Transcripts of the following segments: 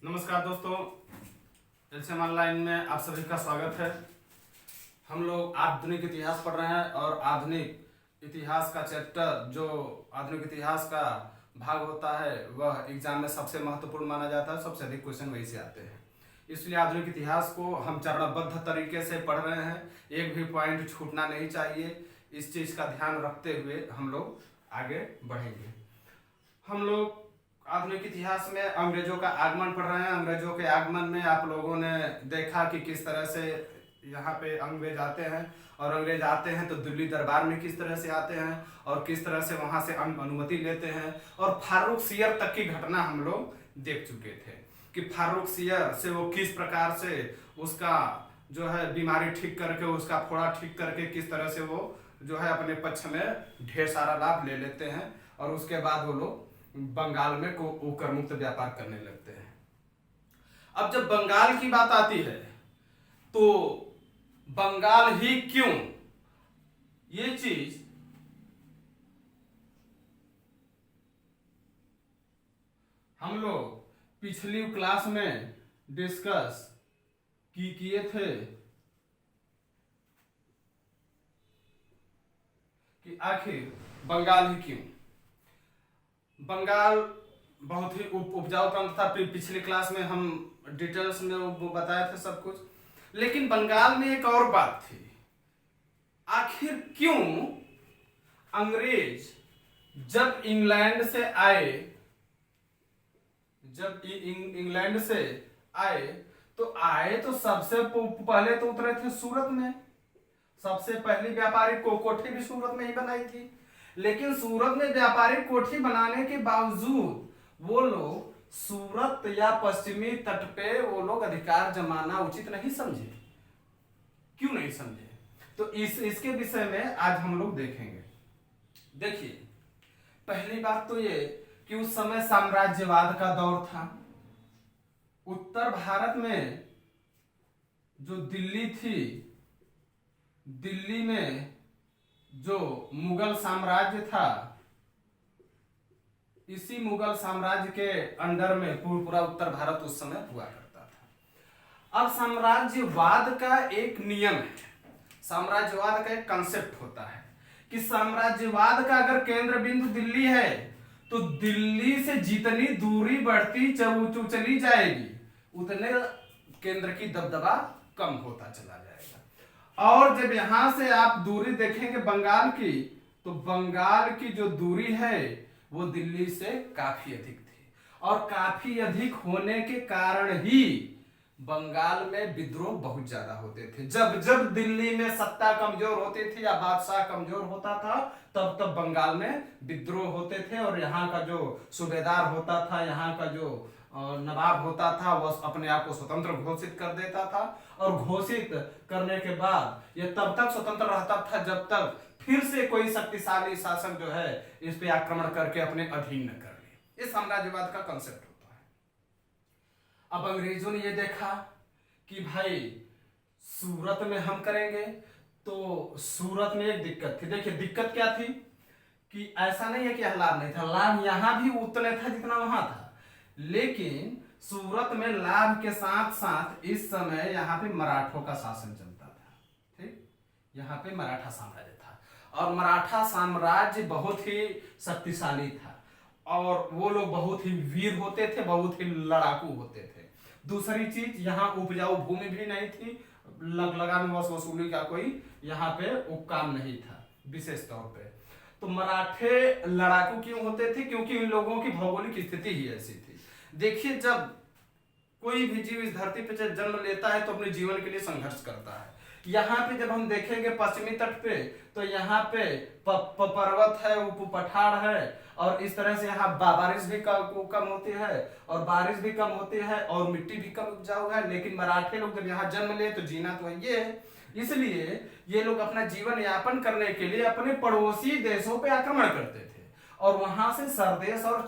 नमस्कार दोस्तों, LCM online में आप सभी का स्वागत है। हम लोग आधुनिक इतिहास पढ़ रहे हैं और आधुनिक इतिहास का चैप्टर जो आधुनिक इतिहास का भाग होता है वह एग्जाम में सबसे महत्वपूर्ण माना जाता है। सबसे अधिक क्वेश्चन वही से आते हैं, इसलिए आधुनिक इतिहास को हम चरणबद्ध तरीके से पढ़ रहे हैं। एक भी पॉइंट छूटना नहीं चाहिए। इस चीज़ का ध्यान रखते हुए हम लोग आगे बढ़ेंगे। हम लोग आधुनिक इतिहास में अंग्रेजों का आगमन पढ़ रहे हैं। अंग्रेजों के आगमन में आप लोगों ने देखा कि किस तरह से यहाँ पे अंग्रेज आते हैं, और अंग्रेज आते हैं तो दिल्ली दरबार में किस तरह से आते हैं और किस तरह से वहाँ से अनुमति लेते हैं। और फारूक सियर तक की घटना हम लोग देख चुके थे कि फारूक सियर से वो किस प्रकार से उसका जो है बीमारी ठीक करके, उसका फोड़ा ठीक करके किस तरह से वो जो है अपने पक्ष में ढेर सारा लाभ ले लेते हैं, और उसके बाद वो लोग बंगाल में को कर मुक्त व्यापार करने लगते हैं। अब जब बंगाल की बात आती है तो बंगाल ही क्यों, ये चीज हम लोग पिछली क्लास में डिस्कस किए थे कि आखिर बंगाल ही क्यों। बंगाल बहुत ही उपजाऊ प्रांत था। पिछली क्लास में हम डिटेल्स में वो बताए थे सब कुछ, लेकिन बंगाल में एक और बात थी। आखिर क्यों अंग्रेज जब इंग्लैंड से आए, तो सबसे पहले तो उतरे थे सूरत में। सबसे पहली व्यापारिक कोठी भी सूरत में ही बनाई थी, लेकिन सूरत में व्यापारिक कोठी बनाने के बावजूद वो लोग सूरत या पश्चिमी तट पे वो लोग अधिकार जमाना उचित नहीं समझे। क्यों नहीं समझे, तो इसके विषय में आज हम लोग देखेंगे। देखिए, पहली बात तो ये कि उस समय साम्राज्यवाद का दौर था। उत्तर भारत में जो दिल्ली थी, दिल्ली में जो मुगल साम्राज्य था, इसी मुगल साम्राज्य के अंडर में पूरा उत्तर भारत उस समय हुआ करता था। अब साम्राज्यवाद का एक नियम है, साम्राज्यवाद का एक कंसेप्ट होता है कि साम्राज्यवाद का अगर केंद्र बिंदु दिल्ली है तो दिल्ली से जितनी दूरी बढ़ती चली जाएगी उतने केंद्र की दबदबा कम होता चला जाएगा। और जब यहां से आप दूरी देखेंगे बंगाल की, तो बंगाल की जो दूरी है वो दिल्ली से काफी अधिक थी, और काफी अधिक होने के कारण ही बंगाल में विद्रोह बहुत ज्यादा होते थे। जब जब दिल्ली में सत्ता कमजोर होती थी या बादशाह कमजोर होता था, तब तब बंगाल में विद्रोह होते थे। और यहाँ का जो सूबेदार होता था, यहाँ का जो नवाब होता था, वह अपने आप को स्वतंत्र घोषित कर देता था, और घोषित करने के बाद यह तब तक स्वतंत्र रहता था जब तक फिर से कोई शक्तिशाली शासक जो है इस पे आक्रमण करके अपने अधीन न कर ले। इस साम्राज्यवाद का कंसेप्ट होता है। अब अंग्रेजों ने यह देखा कि भाई सूरत में हम करेंगे, तो सूरत में एक दिक्कत थी। देखिए दिक्कत क्या थी कि ऐसा नहीं है कि लाभ नहीं था, लाभ यहां भी उतना था जितना वहां था, लेकिन सूरत में लाभ के साथ साथ इस समय यहाँ पे मराठों का शासन चलता था। ठीक, यहाँ पे मराठा साम्राज्य था, और मराठा साम्राज्य बहुत ही शक्तिशाली था, और वो लोग बहुत ही वीर होते थे, बहुत ही लड़ाकू होते थे। दूसरी चीज, यहाँ उपजाऊ भूमि भी नहीं थी, लगान वसूली का कोई यहाँ पे उपकाम नहीं था विशेष तौर पे। तो मराठे लड़ाकू क्यों होते थे? क्योंकि इन लोगों की भौगोलिक स्थिति ही ऐसी थी। देखिए, जब कोई भी जीव इस धरती पे जन्म लेता है तो अपने जीवन के लिए संघर्ष करता है। यहाँ पे जब हम देखेंगे पश्चिमी तट पे, तो यहाँ पे पर्वत है, पठार है, और इस तरह से यहाँ बारिश भी कम होती है, और बारिश भी कम होती है, और मिट्टी भी कम उपजाऊ है। लेकिन मराठे लोग जब यहाँ जन्म ले तो जीना तो ये है, इसलिए ये लोग अपना जीवन यापन करने के लिए अपने पड़ोसी देशों पे आक्रमण करते थे, और वहां से सरदेश और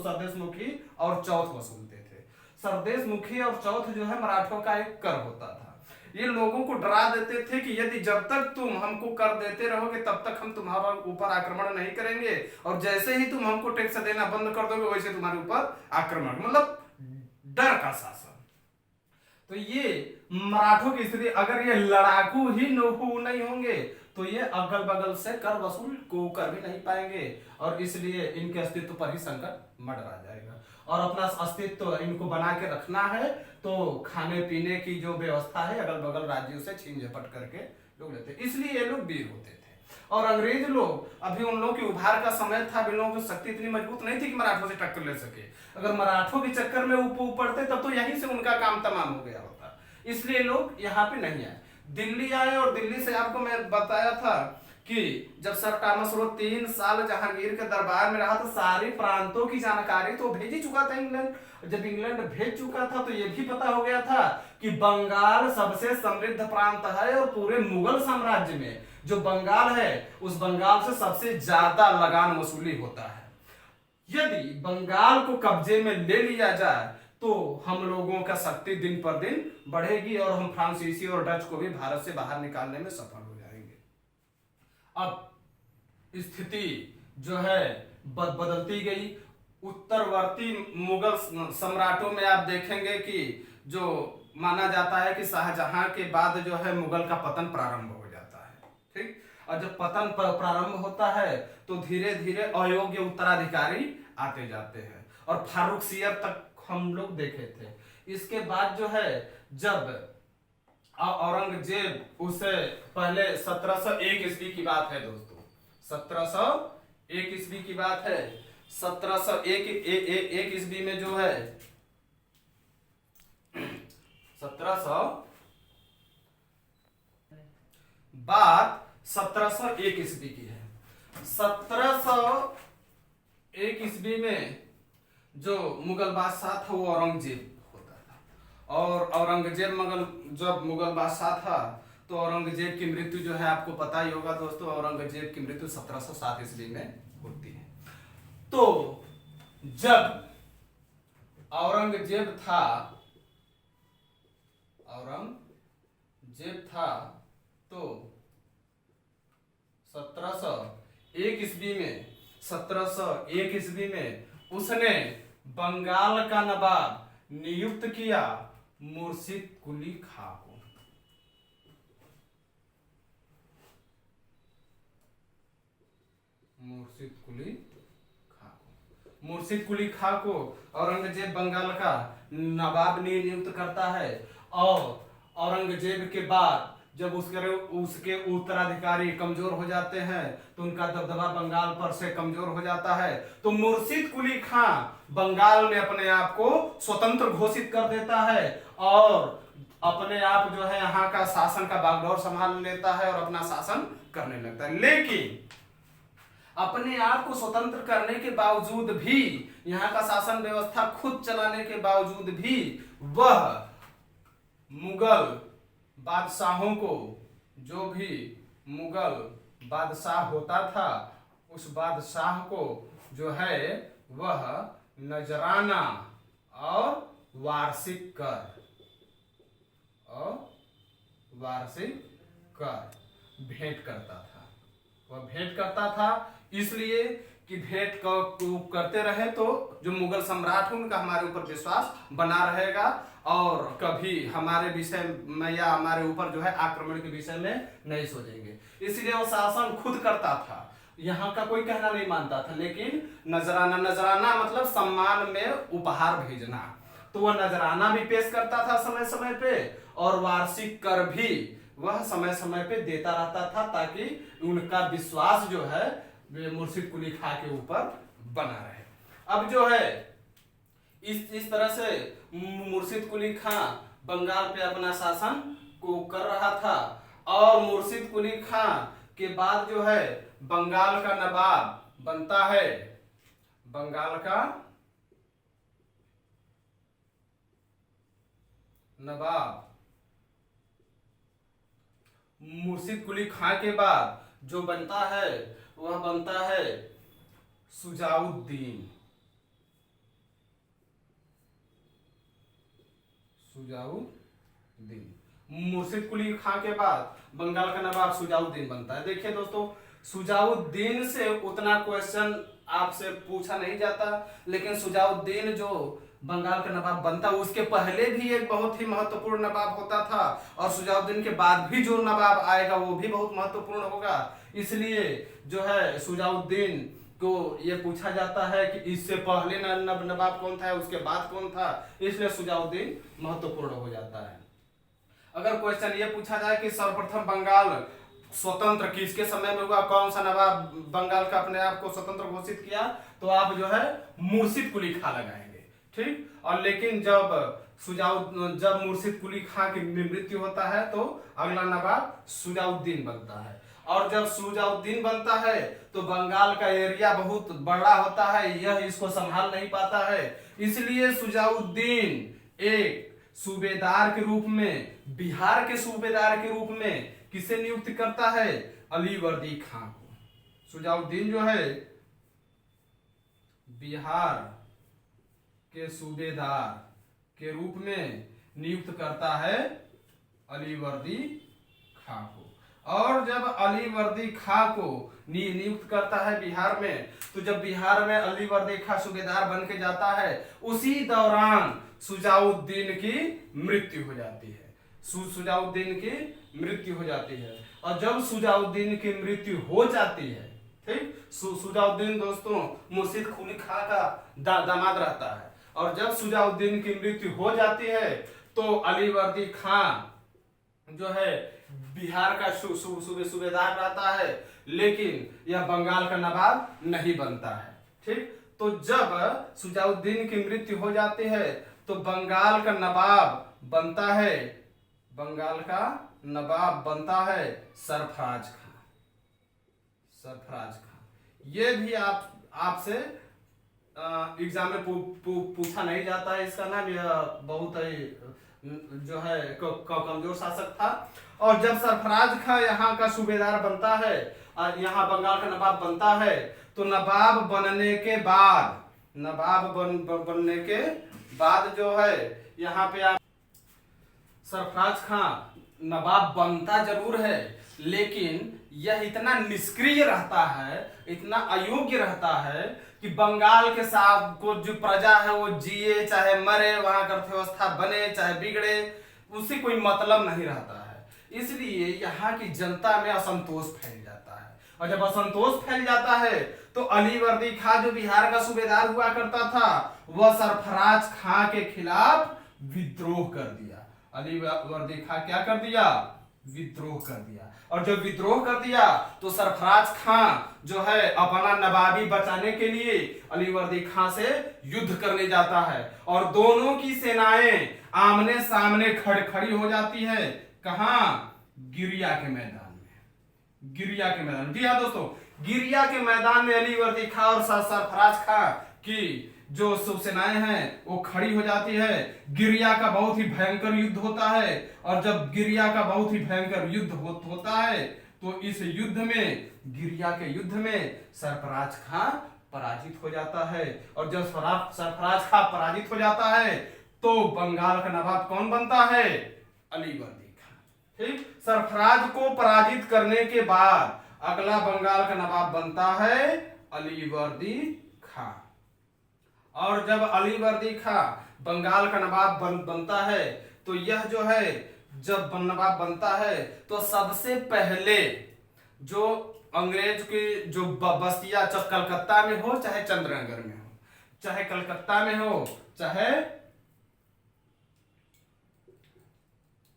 सरदेशमुखी और चौथ वसूलते थे। सरदेशमुखी और चौथ जो है मराठों का एक कर होता था। ये लोगों को डरा देते थे कि यदि जब तक तुम हमको कर देते रहोगे तब तक हम तुम्हारा ऊपर आक्रमण नहीं करेंगे, और जैसे ही तुम हमको टैक्स देना बंद कर दोगे वैसे तुम्हारे ऊपर आक्रमण, मतलब डर का शासन। तो ये मराठों की स्थिति, अगर ये लड़ाकू ही नहीं होंगे तो ये अगल बगल से कर वसूल को कर भी नहीं पाएंगे, और इसलिए इनके अस्तित्व पर ही संकट मंडरा जाएगा। और अपना अस्तित्व इनको बना के रखना है तो खाने पीने की जो व्यवस्था है अगल बगल राज्यों से छीन झपट करके लोग लेते, इसलिए ये लोग वीर होते थे। और अंग्रेज लोग, अभी उन लोगों की उभार का समय था, अभी लोगों की शक्ति इतनी मजबूत नहीं थी कि मराठों से टक्कर ले सके। अगर मराठों के चक्कर में पड़ते तब तो यहीं से उनका काम तमाम हो गया होता, इसलिए लोग यहाँ पे नहीं आए, दिल्ली आए। और दिल्ली से आपको मैं बताया था कि जब सर टॉमस रो 3 साल जहांगीर के दरबार में रहा तो सारी प्रांतों की जानकारी तो भेज ही चुका था इंग्लैंड। जब इंग्लैंड भेज चुका था तो यह भी पता हो गया था कि बंगाल सबसे समृद्ध प्रांत है, और पूरे मुगल साम्राज्य में जो बंगाल है उस बंगाल से सबसे ज्यादा लगान वसूली होता है। यदि बंगाल को कब्जे में ले लिया जाए तो हम लोगों का शक्ति दिन पर दिन बढ़ेगी, और हम फ्रांसीसी और डच को भी भारत से बाहर निकालने में सफल हो जाएंगे। अब स्थिति जो है बदलती गई। उत्तरवर्ती मुगल सम्राटों में आप देखेंगे कि जो माना जाता है कि शाहजहां के बाद जो है मुगल का पतन प्रारंभ हो जाता है, ठीक। और जब पतन प्रारंभ होता है तो धीरे धीरे अयोग्य उत्तराधिकारी आते जाते हैं, और फारूकसियर तक हम लोग देखे थे। इसके बाद जो है जब औरंगजेब, उसे पहले 1701 ईस्वी की बात है दोस्तों, 1701 ईस्वी की बात है। 1701 ईस्वी में जो है 1701 ईस्वी की है। 1701 ईस्वी में जो मुगल बादशाह था वो औरंगजेब होता था, और औरंगजेब जब मुगल बादशाह था तो औरंगजेब की मृत्यु जो है आपको पता ही होगा दोस्तों, औरंगजेब की मृत्यु 1707 ईस्वी में होती है। तो जब औरंगजेब था तो 1701 ईस्वी में उसने बंगाल का नवाब नियुक्त किया मुर्शिद कुली खां को। मुर्शिद कुली खां को औरंगजेब बंगाल का नवाब नियुक्त करता है, और औरंगजेब के बाद जब उसके उत्तराधिकारी कमजोर हो जाते हैं तो उनका दबदबा बंगाल पर से कमजोर हो जाता है, तो मुर्शिद कुली खां बंगाल में अपने आप को स्वतंत्र घोषित कर देता है, और अपने आप जो है यहाँ का शासन का बागडोर संभाल लेता है और अपना शासन करने लगता है। लेकिन अपने आप को स्वतंत्र करने के बावजूद भी, यहाँ का शासन व्यवस्था खुद चलाने के बावजूद भी, वह मुगल बादशाहों को, जो भी मुगल बादशाह होता था उस बादशाह को जो है वह नजराना और वार्षिक कर भेंट करता था। वह भेंट करता था इसलिए कि भेंट करते रहे तो जो मुगल सम्राट हैं उनका हमारे ऊपर विश्वास बना रहेगा, और कभी हमारे विषय में या हमारे ऊपर जो है आक्रमण के विषय में नहीं सोचेंगे। इसलिए वो शासन खुद करता था, यहाँ का कोई कहना नहीं मानता था। लेकिन नजराना मतलब सम्मान में उपहार भेजना, तो वह नजराना भी पेश करता था समय समय पे, और वार्षिक कर भी वह समय समय पे देता रहता था, ताकि उनका विश्वास जो है मुर्शिद कुली खां के ऊपर बना रहे। अब जो है इस तरह से मुर्शिद कुली खां बंगाल पे अपना शासन को कर रहा था, और मुर्शिद कुली खां के बाद जो है बंगाल का नवाब बनता है, बंगाल का नवाब मुर्शिद कुली खां के बाद जो बनता है वह बनता है सुजाउद्दीन। मुर्शिद कुली खां के बाद बंगाल का नवाब शुजाउद्दीन बनता है। देखिए दोस्तों, शुजाउद्दीन से उतना क्वेश्चन आपसे पूछा नहीं जाता, लेकिन शुजाउद्दीन जो बंगाल का नवाब बनता उसके पहले भी एक बहुत ही महत्वपूर्ण नवाब होता था, और शुजाउद्दीन के बाद भी जो नवाब आएगा वो भी बहुत महत्वपूर्ण होगा। इसलिए जो है शुजाउद्दीन को ये पूछा जाता है कि इससे पहले नवाब कौन था, उसके बाद कौन था, इसलिए शुजाउद्दीन महत्वपूर्ण हो जाता है। अगर क्वेश्चन ये पूछा जाए कि सर्वप्रथम बंगाल स्वतंत्र किसके समय में हुआ, कौन सा नवाब बंगाल का अपने आप को स्वतंत्र घोषित किया, तो आप जो है मुर्शिद कुली खां लगाएंगे, ठीक। और लेकिन जब मुर्शिद कुली खां की मृत्यु होता है तो अगला नवाब शुजाउद्दीन बनता है। और जब शुजाउद्दीन बनता है तो बंगाल का एरिया बहुत बड़ा होता है, यह इसको संभाल नहीं पाता है, इसलिए शुजाउद्दीन एक सूबेदार के रूप में, बिहार के सूबेदार के रूप में किसे नियुक्त करता है, अलीवर्दी खां को। शुजाउद्दीन जो है बिहार के सूबेदार के रूप में नियुक्त करता है अलीवर्दी खां को। और जब अलीवर्दी खां को नियुक्त करता है बिहार में, तो जब बिहार में अलीवर्दी खां सूबेदार बन के जाता है, उसी दौरान शुजाउद्दीन की मृत्यु हो जाती है। शुजाउद्दीन की मृत्यु हो जाती है। और जब शुजाउद्दीन की मृत्यु हो जाती है, ठीक, शुजाउद्दीन दोस्तों मुर्शिद कुली खां का दामाद रहता है, और जब शुजाउद्दीन की मृत्यु हो जाती है तो अलीवर्दी खां जो है बिहार का सूबेदार रहता है, लेकिन यह बंगाल का नवाब नहीं बनता है, ठीक। तो जब शुजाउद्दीन की मृत्यु हो जाती है तो बंगाल का नवाब बनता है, बंगाल का नवाब बनता है सरफराज खां। सरफराज खां ये भी आपसे एग्जाम में पूछा नहीं जाता है, इसका नाम यह बहुत ही जो है कमजोर शासक था। और जब सरफराज खां यहाँ का सूबेदार बनता है और यहाँ बंगाल का नवाब बनता है, तो नवाब बनने के बाद जो है यहाँ पे आप सरफराज खां नवाब बनता जरूर है, लेकिन यह इतना निष्क्रिय रहता है, इतना अयोग्य रहता है कि बंगाल के साथ को जो प्रजा है वो जिए चाहे मरे, वहां का अर्थव्यवस्था बने चाहे बिगड़े, उससे कोई मतलब नहीं रहता है। इसलिए यहाँ की जनता में असंतोष फैल जाता है, और जब असंतोष फैल जाता है तो अलीवर्दी खां जो बिहार का सूबेदार हुआ करता था, वह सरफराज खां के खिलाफ विद्रोह कर दिया। अलीवर्दी खां क्या कर दिया, विद्रोह कर दिया। और जब विद्रोह कर दिया तो सरफराज खां जो है अपना नवाबी बचाने के लिए अलीवर्दी खां से युद्ध करने जाता है, और दोनों की सेनाएं आमने सामने खड़ी हो जाती है। कहां, गिरिया के मैदान में। गिरिया के मैदान में, जी हाँ दोस्तों, गिरिया के मैदान में अलीवर्दी खां और सरफराज खां की जो सेनाएं हैं वो खड़ी हो जाती है। गिरिया का बहुत ही भयंकर युद्ध होता है, और जब गिरिया का बहुत ही भयंकर युद्ध होता है तो इस युद्ध में, गिरिया के युद्ध में सरफराज खां पराजित हो जाता है। और जब सरफराज खां पराजित हो जाता है तो बंगाल का नवाब कौन बनता है, अलीवर्दी खां, ठीक। सरफराज को पराजित करने के बाद अगला बंगाल का नवाब बनता है अलीवर्दी खां। और जब अलीवर्दी खां बंगाल का नवाब बनता है तो यह जो है जब नवाब बनता है तो सबसे पहले जो अंग्रेज की जो बस्तियां, चाहे कलकत्ता में हो चाहे चंद्रनगर में हो, चाहे कलकत्ता में हो चाहे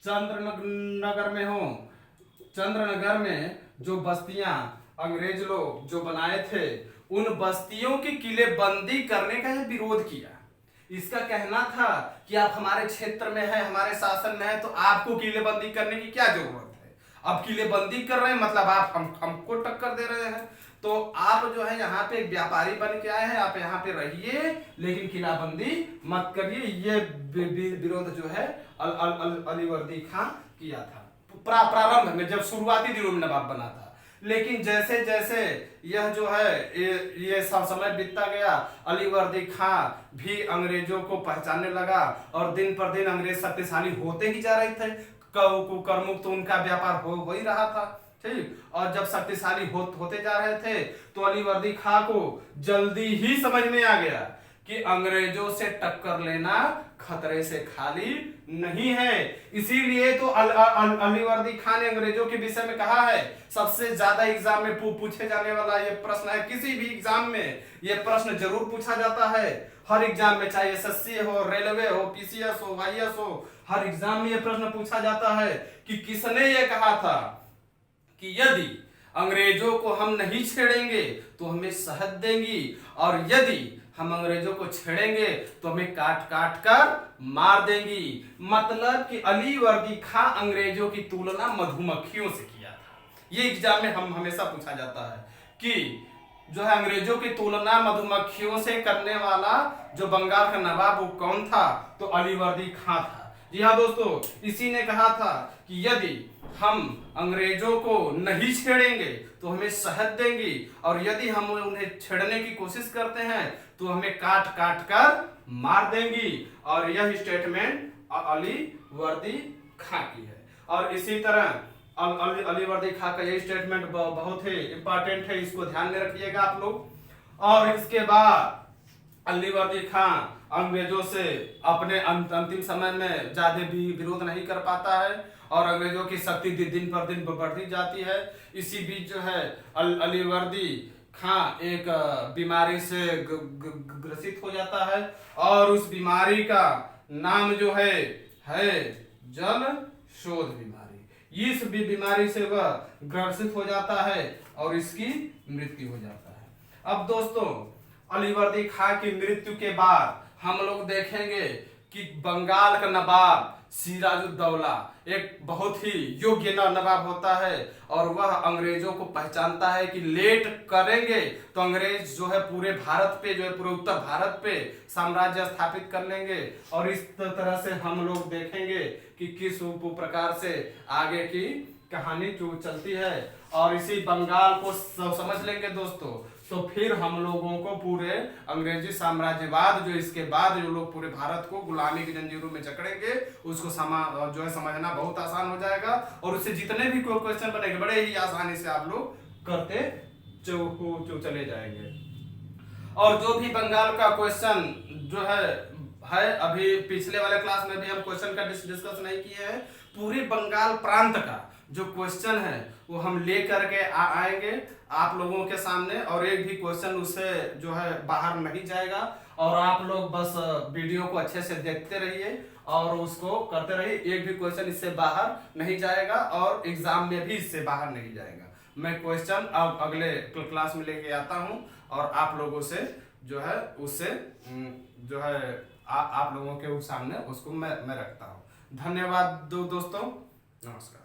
चंद्रनगर में हो, चंद्रनगर में जो बस्तियां अंग्रेज लोग जो बनाए थे, उन बस्तियों की किलेबंदी करने का यह विरोध किया। इसका कहना था कि आप हमारे क्षेत्र में है, हमारे शासन में है, तो आपको किलेबंदी करने की क्या जरूरत है। अब किलेबंदी कर रहे हैं मतलब आप हमको टक्कर दे रहे हैं, तो आप जो है यहाँ पे व्यापारी बन के आए हैं, आप यहाँ पे रहिए लेकिन किलाबंदी मत करिए। ये विरोध जो है अलीवर्दी खां किया था प्रारंभ में, जब शुरुआती दिनों में नवाब बना था। लेकिन जैसे जैसे यह जो है ये सब समय बीतता गया, अलीवर्दी खां भी अंग्रेजों को पहचानने लगा, और दिन पर दिन अंग्रेज शक्तिशाली होते ही जा रहे थे। कुकर्मुक्त, तो उनका व्यापार हो ही रहा था। ठीक, और जब शक्तिशाली होते जा रहे थे तो अलीवर्दी खां को जल्दी ही समझ में आ गया कि अंग्रेजों से टक्कर लेना खतरे से खाली नहीं है। इसीलिए तो अलीवर्दी खां ने अंग्रेजों के विषय में कहा है, सबसे ज्यादा एग्जाम में पूछे जाने वाला ये प्रश्न है, किसी भी एग्जाम में ये प्रश्न जरूर पूछा जाता है, हर एग्जाम में, चाहे एसएससी हो, रेलवे हो, पीसीएस हो, वाईएएस हो, हर एग्जाम में ये प्रश्न पूछा जाता है कि किसने ये कहा था कि यदि अंग्रेजों को हम नहीं छेड़ेंगे तो हमें शहद देंगी, और यदि हम अंग्रेजों को छेड़ेंगे तो हमें काट काट कर मार देंगी। मतलब कि अलीवर्दी खां अंग्रेजों की तुलना मधुमक्खियों से किया था। ये एग्जाम में हम हमेशा पूछा जाता है कि जो है अंग्रेजों की तुलना मधुमक्खियों से करने वाला जो बंगाल का नवाब वो कौन था, तो अलीवर्दी खां था। जी हाँ दोस्तों, इसी ने कहा था कि यदि हम अंग्रेजों को नहीं छेड़ेंगे तो हमें शहद देंगी, और यदि हम उन्हें छेड़ने की कोशिश करते हैं तो हमें काट काट कर मार देंगी। और यह स्टेटमेंट अलीवर्दी खां की है। और इसी तरह अलीवर्दी खां का यह स्टेटमेंट बहुत ही इंपॉर्टेंट है, इसको ध्यान में रखिएगा आप लोग। और इसके बाद अलीवर्दी खां अंग्रेजों से अपने अंतिम समय में ज्यादा भी विरोध नहीं कर पाता है, और अंग्रेजों की शक्ति दिन पर दिन बढ़ती जाती है। इसी बीच जो है अलीवर्दी खां एक बीमारी से ग्रसित हो जाता है, और उस बीमारी का नाम जो है जल शोध बीमारी। इस बीमारी से वह ग्रसित हो जाता है और इसकी मृत्यु हो जाता है। अब दोस्तों, अलीवर्दी खां की मृत्यु के बाद हम लोग देखेंगे कि बंगाल का नवाब सिराजुद्दौला एक बहुत ही योग्य नवाब होता है, और वह अंग्रेजों को पहचानता है कि लेट करेंगे तो अंग्रेज जो है पूरे भारत पे, जो है पूरे उत्तर भारत पे साम्राज्य स्थापित कर लेंगे। और इस तरह से हम लोग देखेंगे कि किस प्रकार से आगे की कहानी चलती है। और इसी बंगाल को समझ लेंगे दोस्तों, तो फिर हम लोगों को पूरे अंग्रेजी साम्राज्यवाद जो इसके बाद जो लोग पूरे भारत को गुलामी की जंजीरों में जकड़ेंगे, उसको जो है समझना बहुत आसान हो जाएगा, और उससे जितने भी क्वेश्चन बनेंगे बड़े ही आसानी से आप लोग करते चले जाएंगे। और जो भी बंगाल का क्वेश्चन जो है अभी पिछले वाले क्लास में भी हम क्वेश्चन का डिस्कस नहीं किए हैं, पूरे बंगाल प्रांत का जो क्वेश्चन है वो हम ले करके आएंगे आप लोगों के सामने, और एक भी क्वेश्चन उससे जो है बाहर नहीं जाएगा। और आप लोग बस वीडियो को अच्छे से देखते रहिए और उसको करते रहिए, एक भी क्वेश्चन इससे बाहर नहीं जाएगा, और एग्जाम में भी इससे बाहर नहीं जाएगा। मैं क्वेश्चन अब अगले क्लास में लेके आता हूं, और आप लोगों से जो है उससे जो है आप लोगों के सामने उसको मैं रखता हूं। धन्यवाद दोस्तों, नमस्कार।